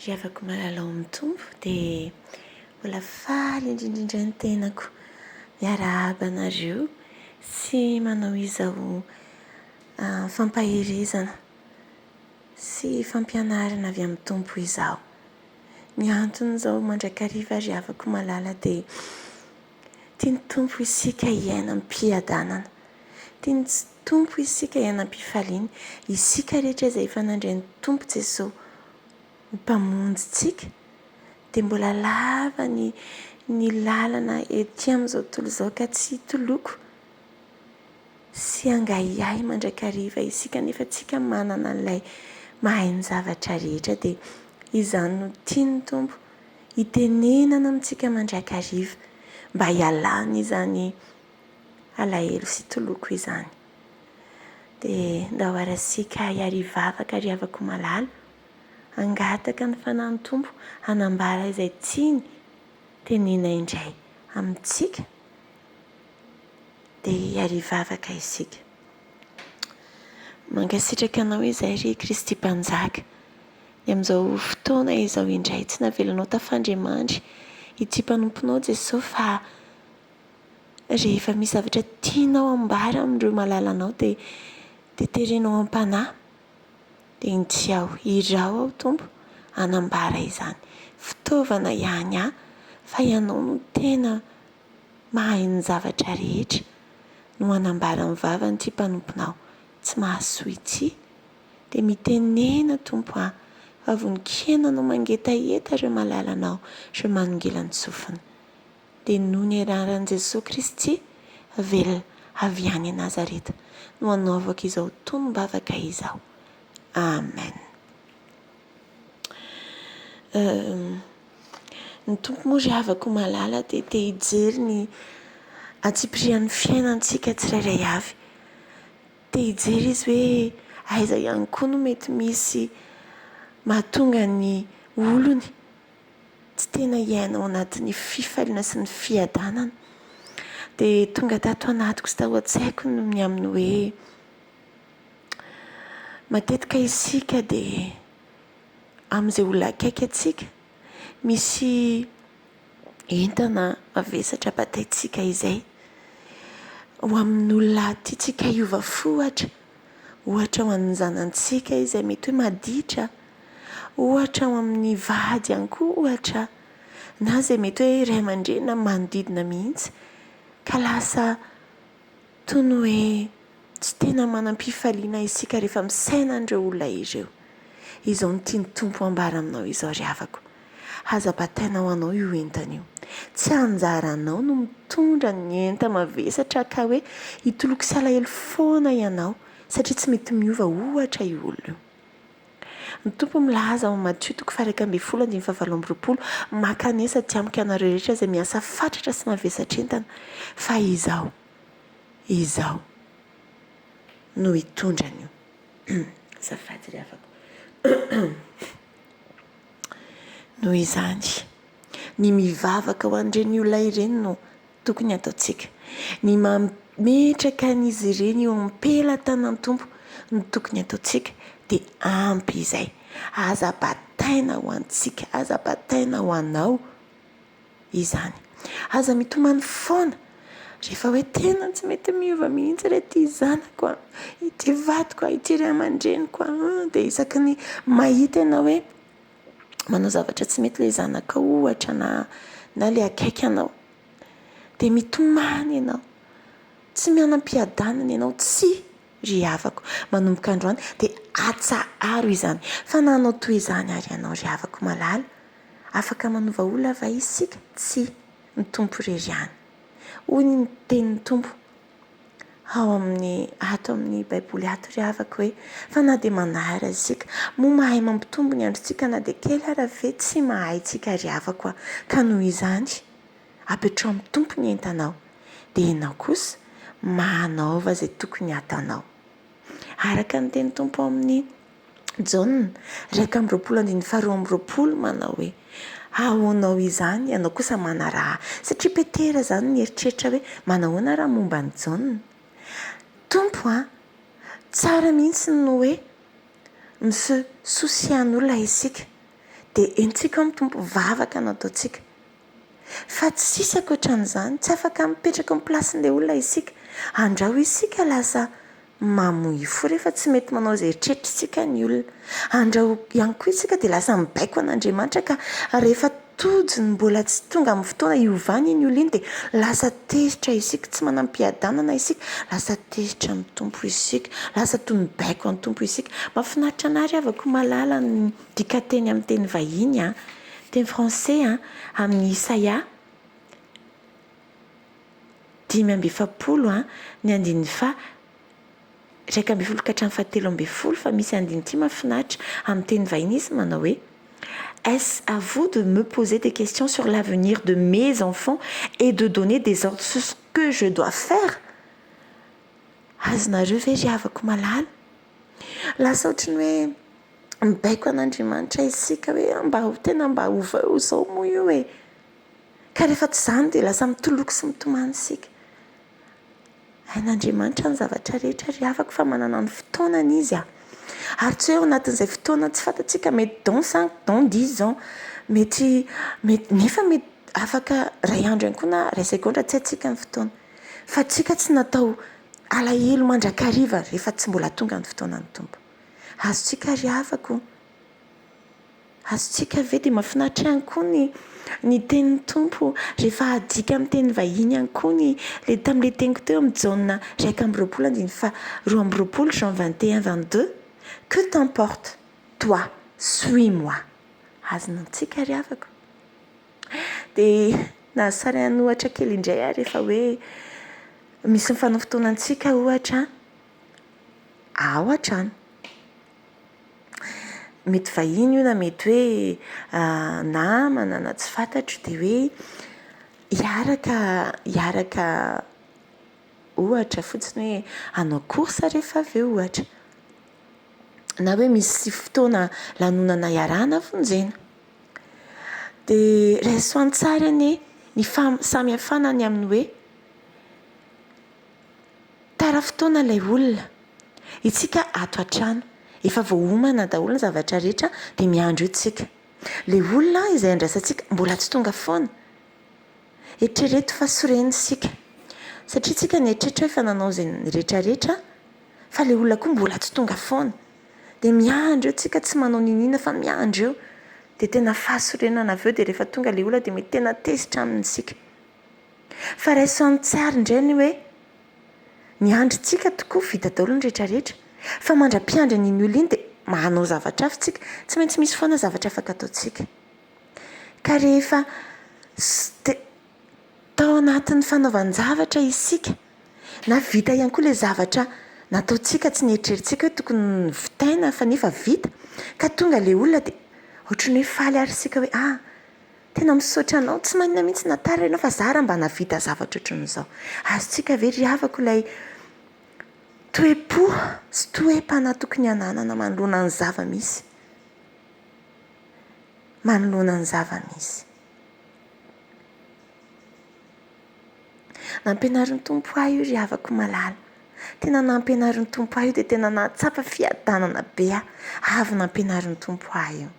Ry afaka malalao amin'ny tompo dia mbola faly indrindrindra ny tenako miarahaba anareo sy manao izao fampahirizana sy fampianarana avy amin'ny tompo izao. Ny antony izao mandrakariva ry afaka malala dia tia ny tompo isika iainam-piadanana, tia ny tompo isika iainam-pifaliana, isika rehetra izay efa nandray ny tompo Jesosy mpamonjy dia mbola lava ny lalana ety amin'izao tontolo izao ka tsy toloko sy angaiay mandrakariva isika nefa tsika manana an'ilay mahay ny zavatra rehetra dia izany no tiany tompo hitenenana amintsika mandrakariva mba hialana izany alahelo sy toloko izany. Dia ndao arasika hiarivavaka ry havako malala angataka ny fanahy ny tompo hanambara izay tiany tenena indray amintsika dia hiarivavaka isika. Mankasitraka anao izay ry Kristy mpanjaka dia amin'izao fotoana izao indray tsy navelanao tafandrimandry ity mpanomponao Jesosy fa rehefa misy zavatra tianao ambara amin'ireo malalanao dia terenao am-panahy dia intiao irao ao tompo hanambara izany. Fitaovana ihany fa ianao no tena mahay ny zavatra rehetra no hanambara ny vavany ity mpanomponao tsy mahasoa ity dia mitenena tompo fa voninkenanao mangetaeta ireo malalanao ireo manongela ny tsofina dia noho ny anaran'i Jesosy Kristy velona avy any Nazareta no hanaovaka izao tonom-bavaka izao. Amen. Ny tompo moa ry havako malala dia te hijery ny atsipirian'ny fiainantsika tsirairay avy. Te hijery izy hoe aiza ihany koa no mety misy mahatonga ny olony tsy tena iainao anatin'ny fifaliana sy ny fiadanana. Dia tonga tato anatiko sy tao an-tsaiko ny amin'ny hoe matetika isika dia amin'izay olona akaiky atsika misy entana mavesatra bataitsika izay ho amin'ny olona tiantsika hiova fohatra, ohatra ho amin'ny zanantsika izay mety hoe maditra, ohatra ho amin'ny vady ihany koa ohatra, na izay mety hoe ray aman-dreny manodidina mihitsy ka lasa toy ny hoe tsy tena manam-pifaliana isika rehefa misaina an'ireo olona ireo. Izao no tiany tompo ambara aminao izao ry havako. Aza batainao anao io entana io. Tsy anjaranao no mitondra ny enta mavesatra ka hoe hitoloka sy alahelo foana ianao satria tsy mety miova ohatra io olona io. Ny tompo milaza ao Matthieu 12:7-20 makanesa ty amiko ianareo rehetra izay miasa fatratra sy mavesatra entana fa izao no hitondrany io. Azafady ry havako. Noho izany ny mivavaka ho an'ireny olona ireny no tokony ataontsika. Ny mametraka an'izy ireny eo am-pelantanan'ny tompo no tokony ataontsika dia ampy izay. Aza bataina ho antsika, aza bataina ho anao izany. Aza mitomany foana rehefa hoe tena tsy mety miova mihitsy ity zanako, ity vadiko, ity ray aman-dreniko dia isaky ny mahita ianao hoe manao zavatra tsy mety ilay zanaka ohatra na ilay akaiky anao dia mitomany ianao, tsy mianam-piadanana ianao, tsy ry havako. Manomboka androany dia atsaharo izany fa nanao toy izany ary ianao ry havako malala afaka manova olona va isika? Tsy, ny tompo irery ihany. Hoy ny tenin'ny tompo ato amin'ny baiboly ato ry havako hoe fa na dia manary isika moa mahay mampitombo ny androntsika na dia kely ary ve tsy mahay tsika ry havako ka noho izany apetrao amin'ny tompo ny entanao dia ianao kosa manaova izay tokony atanao araka ny teny tompo amin'ny Jaona 1:22 manao hoe ahoanao izany ianao kosa manaraha satria Petera izany ny eritreritra hoe manahoana raha momba ny Jaona. Tompo tsara mihitsy no hoe misosian'olona isika dia entsika amin'ny tompo vavaka no ataontsika fa tsy sisy ankoatran'izany tsy afaka mipetraka amin'ny plasin'ilay olona isika andrao isika lasa mamoy fo rehefa tsy mety manao izay retretritsika ny olona andrao ihany koa isika dia lasa mibaiko an'Andriamanitra ka rehefa tody ny mbola tsy tonga amin'ny fotoana hiovana iny olona iny dia lasa tezitra isika tsy manam-piadanana isika lasa tezitra amin'ny tompo isika lasa toy mibaiko amin'ny tompo isika mahafinaritra anary avako malala ny dika teny amin'ny teny vahiny teny français amin'ny Isaia 5:7 ny andininy fa 1:7 ka hatramin'ny 7:7 fa misy andiny ity mahafinaritra amin'ny teny vahiny izy manao hoe est-ce à vous de me poser des questions sur l'avenir de mes enfants et de donner des ordres sur ce que je dois faire? Azonareo ve ry havako malala? Lasa ohatry ny hoe mibaiko an'Andriamanitra isika hoe tena mba ovao izao moa io e. Ka rehefa tsy izany dia lasa mitoloky sy mitomany isika. Hain'Andriamanitra ny zavatra rehetra ry havako fa manana ny fotoanany izy ary tsy hoe ao anatin'izay fotoana tsy fantatsika mety dans 10 ans mety nefa mety afaka ray andro ihany koa na ray segondra tsy haitsika ny fotoana fa tsika tsy natao alahelo mandrakariva rehefa tsy mbola tonga ny fotoanan'ny tompo. Azotsika ry havako azotsika ve dia mahafinaritra ihany koa ny tenin'ny tompo rehefa adika amin'ny teny vahiny ihany koa tamin'ilay teniko teo amin'ny Jaona 1:20 fa 2:20 Jean 21:22 que t'importe toi suis-moi. Azonantsika ry havako dia nasary ny ohatra kely indray rehefa hoe misy mifanao fotoanantsika ohatra ao an-trano mety vahiny io na mety hoe namana na tsy fantatro dia hoe hiaraka ohatra fotsiny hoe hanao korsa rehefa avy eo ohatra na hoe misy fotoana lanonana iarahana vonjena dia raisoany tsara ny samy hafanany amin'ny hoe tara fotoana ilay olona itsika ato an-trano efa voahomana daholo ny zavatra rehetra dia miandro itsika ilay olona izay andrasantsika mbola tsy tonga foana eritrereto fa sorenisika satria tsika ny eritreritra hoe fa nanao izay rehetrarehetra fa ilay olona koa mbola tsy tonga foana dia miandro eo tsika tsy manao ninina fa miandro eo dia tena fahasorenana avy eo dia rehefa tonga ilay olona dia mety tena tezitra amintsika fa raisoany tsara indray ny hoe miandrotsika tokoa vita daholo ny rehetrarehetra fa mandra-piandra n'iny olona iny dia manao zavatra hafa tsika tsy maintsy misy foana zavatra afaka ataontsika ka rehefa tao anatin'ny fanaovan-javatra isika na vita ihany koa ilay zavatra nataontsika tsy nieritreritsika hoe tokony nivitaina fa nefa vita ka tonga ilay olona dia ohatry ny hoe faly ary isika hoe tena misaotra anao tsy manina mihitsy natara ianao fa zara mba navita zavatra ohatran'izao. Azontsika ve ry havako ilay toe-po sy toe-panahy tokony hananana manoloana ny zava-misy manoloana ny zava-misy. Nampianarin'ny tompo ahy io ry havako malala tena nampianarin'ny tompo ahy io dia tena nahatsapa fiadanana be avy nampianarin'ny tompo ahy io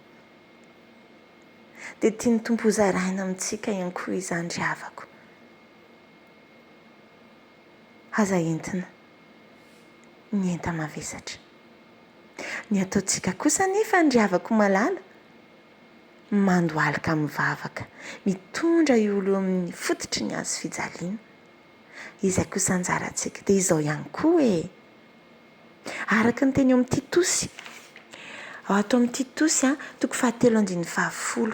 dia tian'ny tompo hozaraina amintsika ihany koa izany ry havako. Aza entina ny enta mavesatra ny ataontsika kosa nefa ry havako malala mandoalika mivavaka mitondra olo amin'ny fototry ny hazo fijaliana izay kosa anjarantsika dia izao ihany koa araka ny teny eo amin'ny Titosy ato amin'ny Titosy 3:20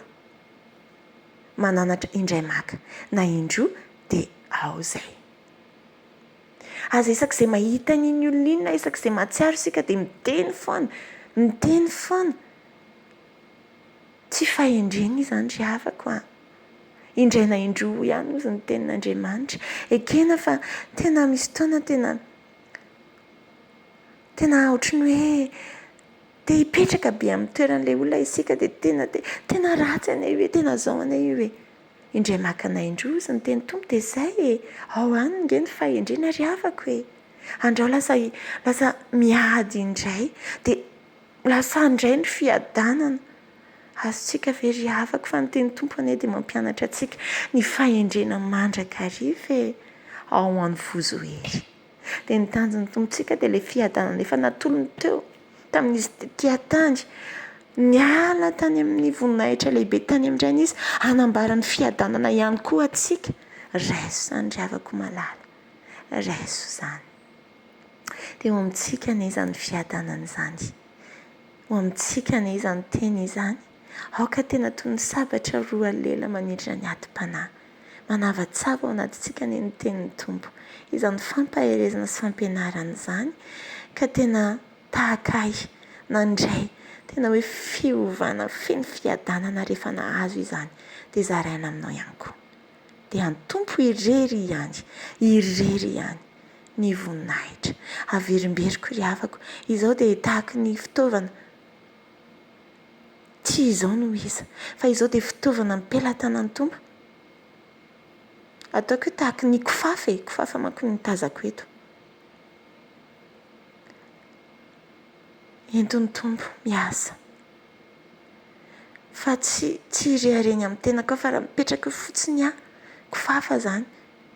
mananatra indray maka na indroa dia ao zay. Aza isak'izay mahita n'iny olona iny na isak'izay mahatsiaro isika dia miteny foana tsy fahendreny izany ry havako indray na indroa ihany ozy ny tenin'Andriamanitra ekena fa tena misy taona tena ohatry ny hoe te hipetraka be amin'ny toeran'ilay olona isika dia tena ratsy anay hoe tena zao anay io indray maka na indroa ozy ny teny tompo dia izay ao any nge ny fahendrena ry havako andrao lasa miady indray dia lasa indray ny fiadanana azontsika very afaka fa ny teny tompo anie dia mampianatra antsika ny fahendrena mandrakariva e ao amin'ny vozoery. Dia ny tanjon'ny tompontsika dia ilay fiadanana efa natolony teo tamin'izy tia-tany, niala tany amin'ny voninahitra lehibe tany amin'irany izy hanambarany fiadanana ihany koa atsika. Raiso izany ry havako malala, raiso izany. Dia ho amintsika anie izany fiadanana izany, ho amintsika anie izany teny izany. Aoka tena toy ny sabatra roa lela manindrina ny atim-panahy. Manava-tsapa ao anatintsika anie ny tenin'ny tompo. Izany fampaherezana sy fampianarana izany ka tena tahakay nandray tena hoe fiovana feno fiadanana rehefa nahazo izany dia zaraina aminao ihany koa. Dia ny tompo irery ihany, irery ihany ny voninahitra. Averimberiko ry havako, izao dia tahaka ny fitaovana. Tsy izao no iza, fa izao dia fitaovana mipelatanan'ny tompo. Ataoko tahaka ny kifafa e, kifafa manko ny tazako eto. Enton'ny tompo miasa. Fa tsy rehareny amin'ny tenako fa raha mipetraka fotsiny kifafa izany,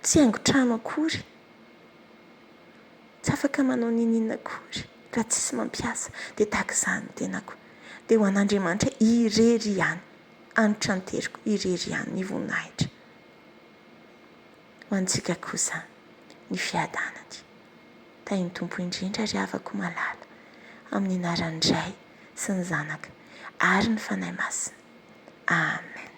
tsy haingon-trano akory. Tsy afaka manao ninina akory raha tsisy mampiasa. Dia tahaka izany ny tenako. Dia ho an'Andriamanitra irery ihany, anitra anteriko irery ihany ny voninahitra. Ho antsika kosa ny fiadanany. Tahin'ny tompo indrindra ry havako malala. Amin'ny anaran'ny Ray sy ny Zanaka ary ny Fanahy Masina. Amen.